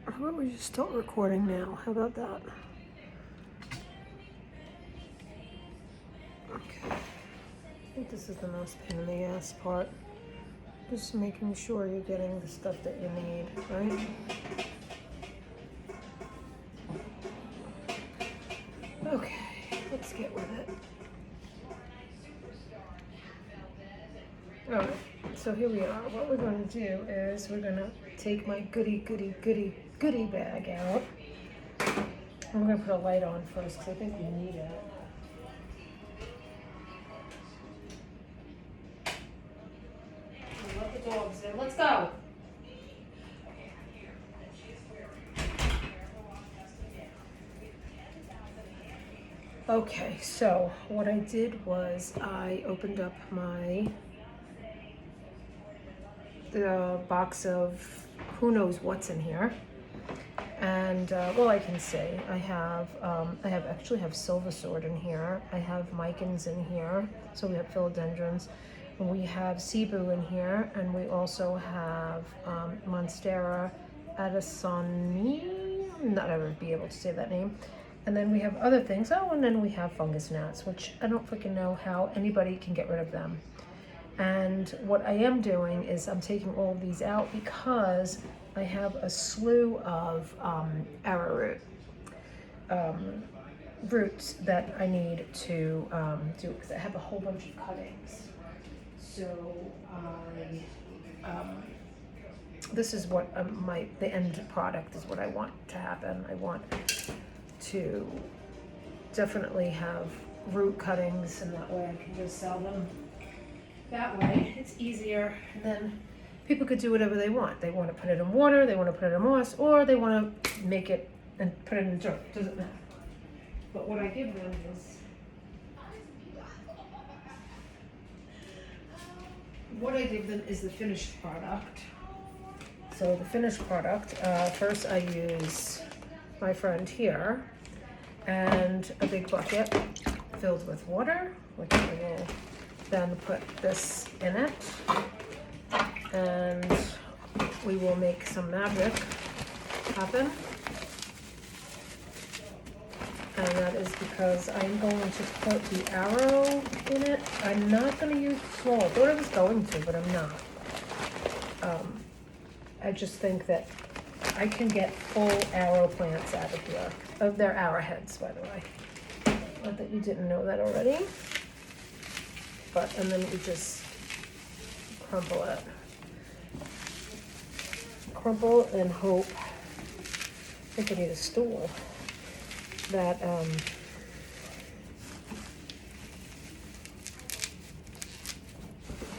How about we just start recording now? How about that? Okay. I think this is the most pain in the ass part. Just making sure you're getting the stuff that you need, right? Okay, let's get with it. Alright, so here we are. What we're going to do is we're going to take my goodie bag out. I'm going to put a light on first because I think we need it. Let the dogs in. Let's go! Okay, so what I did was I opened up the box of who knows what's in here. And well, I can say I actually have Silver Sword in here. I have Micans in here. So we have philodendrons. And we have Cebu in here, and we also have Monstera addisoni. I'm not ever be able to say that name. And then we have other things. Oh, and then we have fungus gnats, which I don't freaking know how anybody can get rid of them. And what I am doing is I'm taking all of these out because I have a slew of arrowroot roots that I need to do because I have a whole bunch of cuttings. So this is what the end product is what I want to happen. I want to definitely have root cuttings, and that way I can just sell them. That way it's easier, and then people could do whatever they want. They want to put it in water, they want to put it in moss, or they want to make it and put it in the dirt. Doesn't matter. But what I give them is the finished product. So the finished product, first I use my friend here and a big bucket filled with water, which I will then put this in it, and we will make some magic happen. And that is because I'm going to put the arrow in it. I'm not going to use small. I thought I was going to, but I'm not. I just think that I can get full arrow plants out of here, of their arrowheads, by the way. Not that you didn't know that already. And then we just crumple it. Crumple and hope. I think I need a stool. That I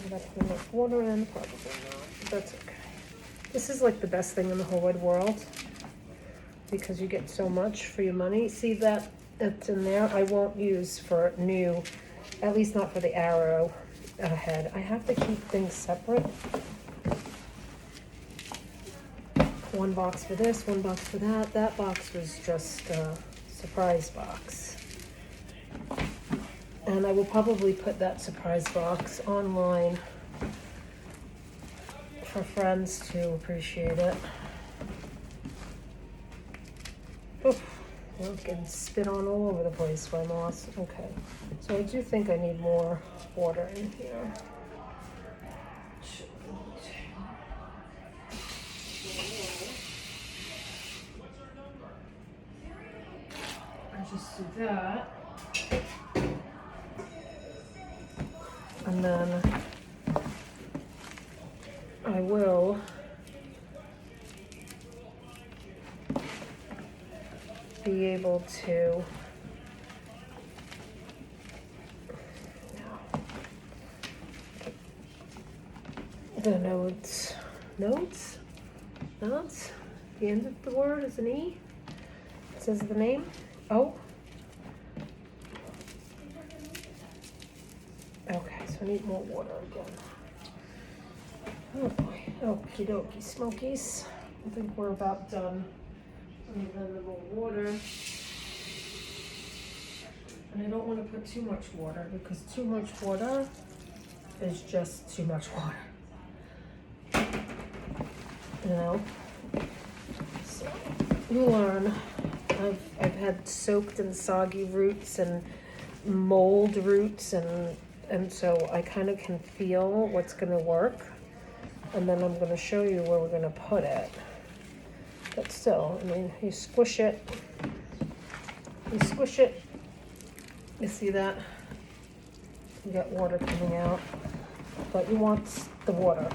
got enough water in, probably not, but that's okay. This is like the best thing in the whole wide world because you get so much for your money. See that it's in there? I won't use for new, at least not for the arrowhead. I have to keep things separate. One box for this, one box for that. That box was just a surprise box. And I will probably put that surprise box online for friends to appreciate it. Oof. I can spit on all over the place by moss. Okay, so I do think I need more water in here. I just do that. And then I will be able to the nodes, the end of the word is an E. It says the name. Oh. Okay, so I need more water again. Oh boy. Okie dokie smokies. I think we're about done. And then the more water. And I don't want to put too much water because too much water is just too much water. You know? So you learn. I've had soaked and soggy roots and mold roots, and so I kind of can feel what's going to work, and then I'm going to show you where we're going to put it. But still, I mean, you squish it, you see that? You got water coming out, but you want the water.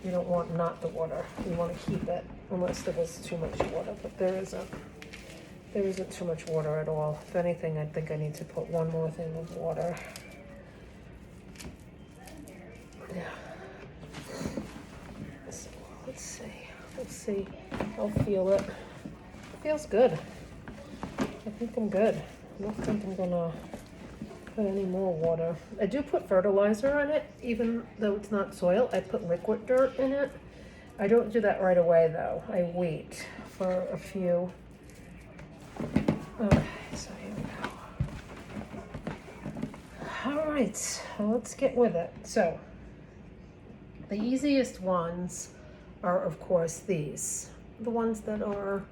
You don't want not the water. You want to keep it unless there was too much water, but there isn't too much water at all. If anything, I think I need to put one more thing of water. Yeah. So, let's see. I'll feel it. Feels good. I think I'm good. I don't think I'm gonna put any more water. I do put fertilizer in it, even though it's not soil. I put liquid dirt in it. I don't do that right away though. I wait for a few. Okay, so here we go. All right, well, let's get with it. So the easiest ones are, of course, these. The ones that are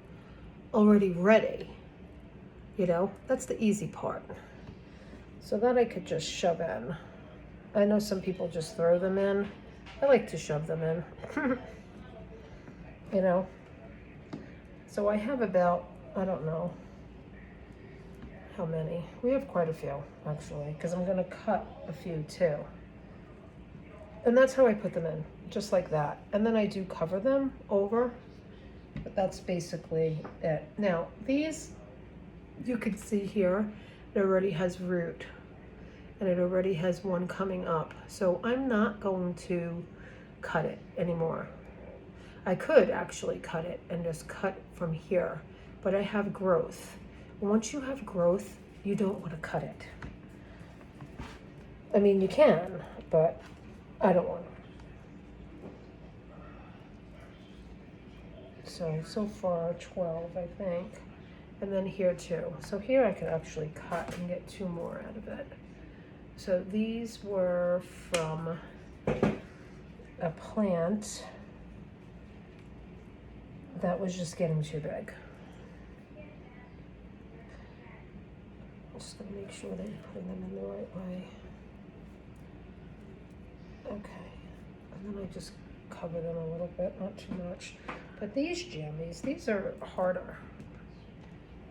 already ready. You know, that's the easy part. So that I could just shove in. I know some people just throw them in. I like to shove them in. You know. So I have about, I don't know how many. We have quite a few, actually, because I'm going to cut a few too. And that's how I put them in, just like that. And then I do cover them over, but that's basically it. Now, these, you can see here, it already has root, and it already has one coming up. So I'm not going to cut it anymore. I could actually cut it and just cut from here, but I have growth. Once you have growth, you don't want to cut it. I mean, you can, but I don't want to. So far 12, I think. And then here too. So here I could actually cut and get 2 more out of it. So these were from a plant that was just getting too big. Just gonna make sure that you're putting them in the right way. Okay, and then I just cover them a little bit, not too much. But these jammies, these are harder,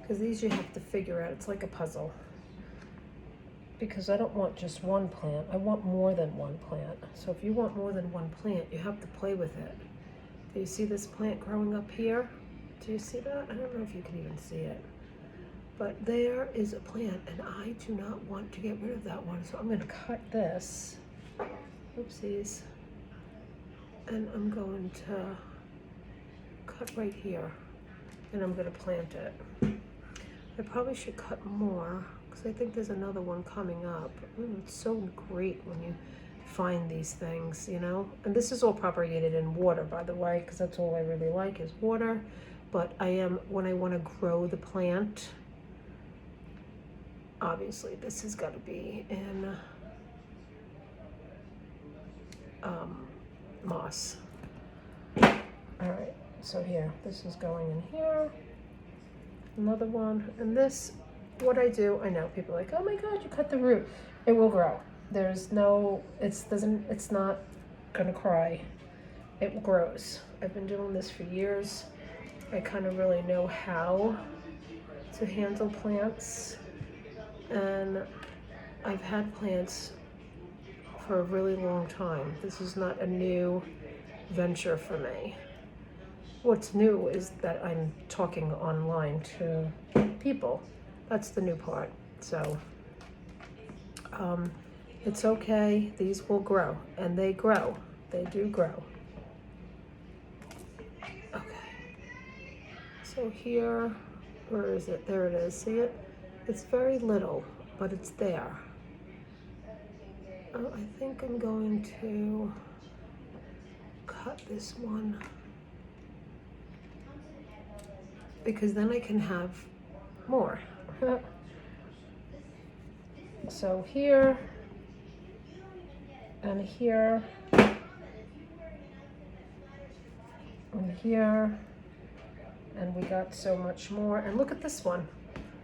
because these you have to figure out. It's like a puzzle. Because I don't want just one plant, I want more than one plant. So if you want more than one plant, you have to play with it. Do you see this plant growing up here? Do you see that? I don't know if you can even see it. But there is a plant, and I do not want to get rid of that one. So I'm going to cut this. Oopsies. And I'm going to cut right here. And I'm going to plant it. I probably should cut more, because I think there's another one coming up. It's so great when you find these things, you know? And this is all propagated in water, by the way, because that's all I really like is water. But when I want to grow the plant, obviously this has got to be in moss. All right, so here, this is going in here. Another one, and this, what I do, I know people are like, oh my God, you cut the root. It will grow. There's no, it's not gonna cry. It grows. I've been doing this for years. I kind of really know how to handle plants, and I've had plants for a really long time. This is not a new venture for me. What's new is that I'm talking online to people. That's the new part. So it's okay. These will grow, and they grow. They do grow. Okay. So here, where is it? There it is. See it? It's very little, but it's there. Oh, I think I'm going to cut this one, because then I can have more. So here, and here, and here, and we got so much more. And look at this one.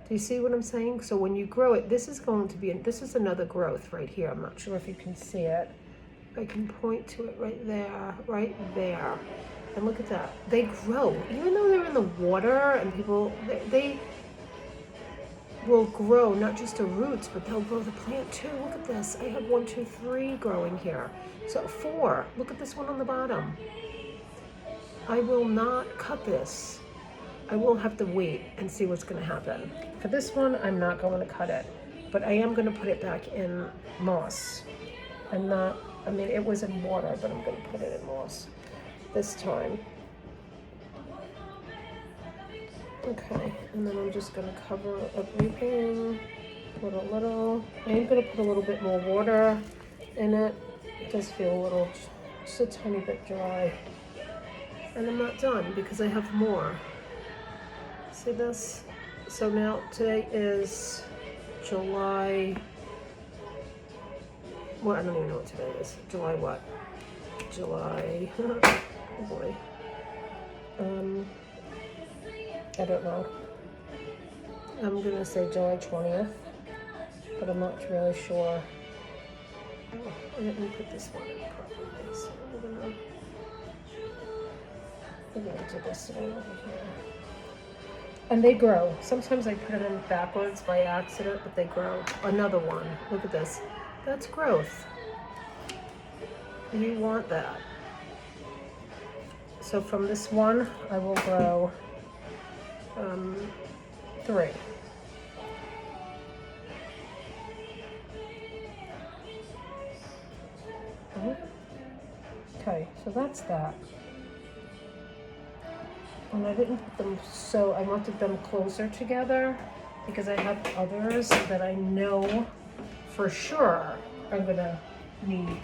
Do you see what I'm saying? So when you grow it, this is going to be, this is another growth right here. I'm not sure if you can see it. I can point to it right there, right there. And look at that. They grow, even though they're in the water and people, they will grow not just the roots, but they'll grow the plant too. Look at this. I have 1, 2, 3 growing here. So 4. Look at this one on the bottom. I will not cut this. I will have to wait and see what's going to happen. For this one, I'm not going to cut it, but I am going to put it back in moss. I'm not, I mean, it was in water, but I'm going to put it in moss this time. Okay, and then I'm just going to cover everything, put a little, I am going to put a little bit more water in it. It does feel a little, just a tiny bit dry. And I'm not done because I have more. See this? So now today is July, well, I don't even know what today is. July what? July, oh boy. I don't know. I'm gonna say July 20th, but I'm not really sure. Oh, I didn't put this one in properly, so we're gonna do this one over here. And they grow. Sometimes I put them in backwards by accident, but they grow. Another one. Look at this. That's growth. You want that. So from this one, I will grow 3. Okay, so that's that. And I didn't put them, so I wanted them closer together because I have others that I know for sure are gonna need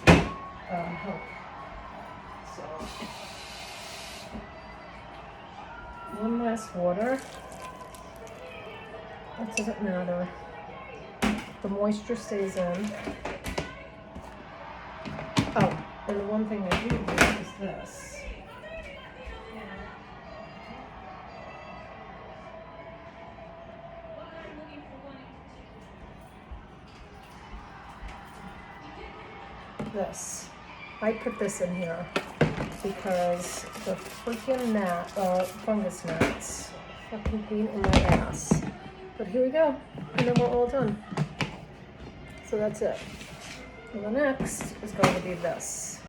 help. So, one last water. That doesn't matter. The moisture stays in. Oh, and the one thing I do is this. This. I put this in here because the freaking fungus gnats fucking pain in my ass. But here we go, and then we're all done. So that's it. And the next is going to be this.